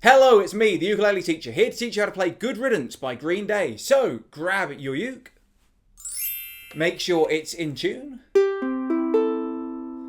Hello, it's me, the ukulele teacher, here to teach you how to play Good Riddance by Green Day. So, grab your uke, make sure it's in tune,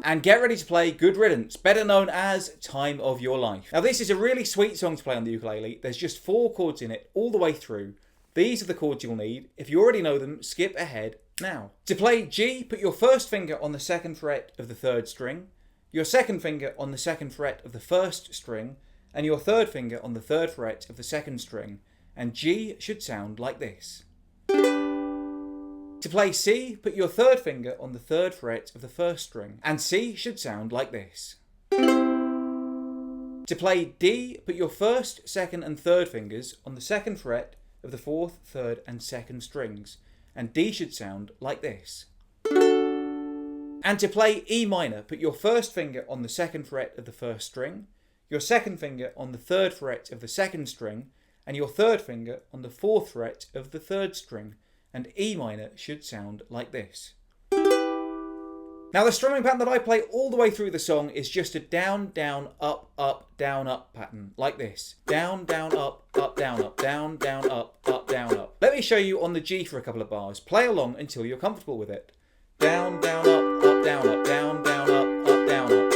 and get ready to play Good Riddance, better known as Time of Your Life. Now this is a really sweet song to play on the ukulele. There's just 4 chords in it all the way through. These are the chords you'll need. If you already know them, skip ahead now. To play G, put your first finger on the 2nd fret of the 3rd string, your 2nd finger on the 2nd fret of the 1st string, and your 3rd finger on the 3rd fret of the 2nd string, and G should sound like this. To play C, put your 3rd finger on the 3rd fret of the 1st string, and C should sound like this. To play D, put your 1st, 2nd and 3rd fingers on the 2nd fret of the 4th, 3rd and 2nd strings, and D should sound like this. And to play E minor, put your 1st finger on the 2nd fret of the 1st string, your 2nd finger on the 3rd fret of the 2nd string, and your 3rd finger on the 4th fret of the 3rd string, and E minor should sound like this. Now the strumming pattern that I play all the way through the song is just a down, down, up, up, down, up pattern, like this. Down, down, up, down, up, down, down, up, down, up. Let me show you on the G for a couple of bars. Play along until you're comfortable with it. Down, down, up, down, up, down, down, up, down, up.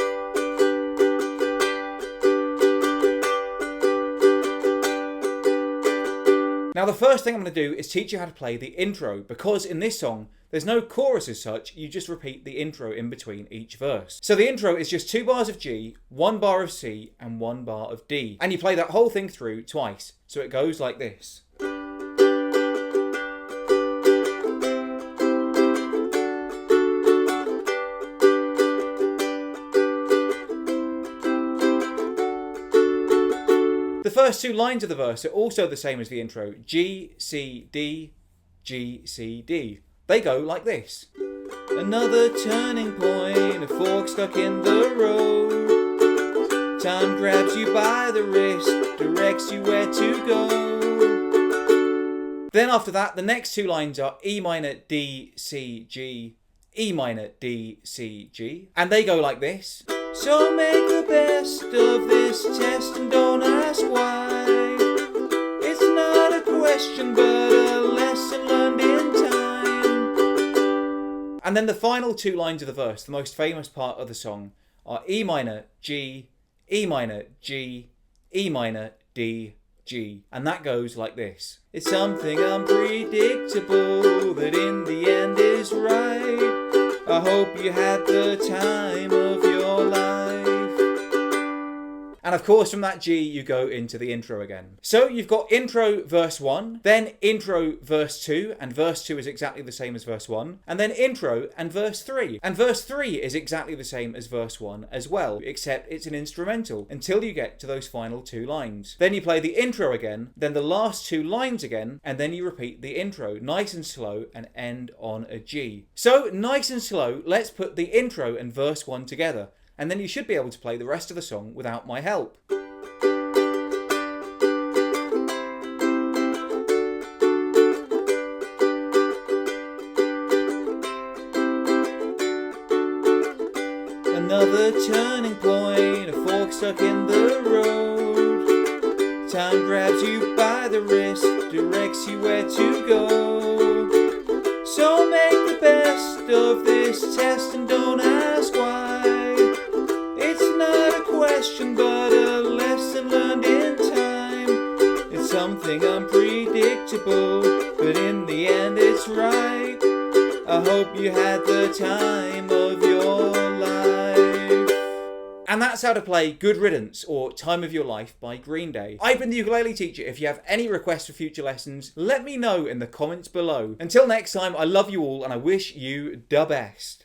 Now the first thing I'm going to do is teach you how to play the intro, because in this song there's no chorus as such, you just repeat the intro in between each verse. So the intro is just 2 bars of G, 1 bar of C and 1 bar of D. And you play that whole thing through twice. So it goes like this. The first 2 lines of the verse are also the same as the intro. G, C, D, G, C, D. They go like this. Another turning point, a fork stuck in the road. Time grabs you by the wrist, directs you where to go. Then after that, the next 2 lines are E minor, D, C, G, E minor, D, C, G. And they go like this. So make the best of this test and don't ask why. It's not a question but a lesson learned in time. And then the final 2 lines of the verse, the most famous part of the song, are E minor, G, E minor, G, E minor, D, G. And that goes like this. It's something unpredictable that in the end is right. I hope you had the time of your life. And of course from that G you go into the intro again. So you've got intro verse 1, then intro verse 2, and verse 2 is exactly the same as verse 1, and then intro and verse 3. And verse 3 is exactly the same as verse 1 as well, except it's an instrumental until you get to those final 2 lines. Then you play the intro again, then the last 2 lines again, and then you repeat the intro nice and slow and end on a G. So nice and slow, let's put the intro and verse 1 together. And then you should be able to play the rest of the song without my help. Another turning point, a fork stuck in the road. Time grabs you by the wrist, directs you where to go. So make the best of this test and don't ask why. Question but a lesson learned in time. It's something unpredictable but in the end it's right. I hope you had the time of your life. And that's how to play Good Riddance or Time of Your Life by Green Day. I've been the ukulele teacher. If you have any requests for future lessons, let me know in the comments below. Until next time, I love you all and I wish you the best.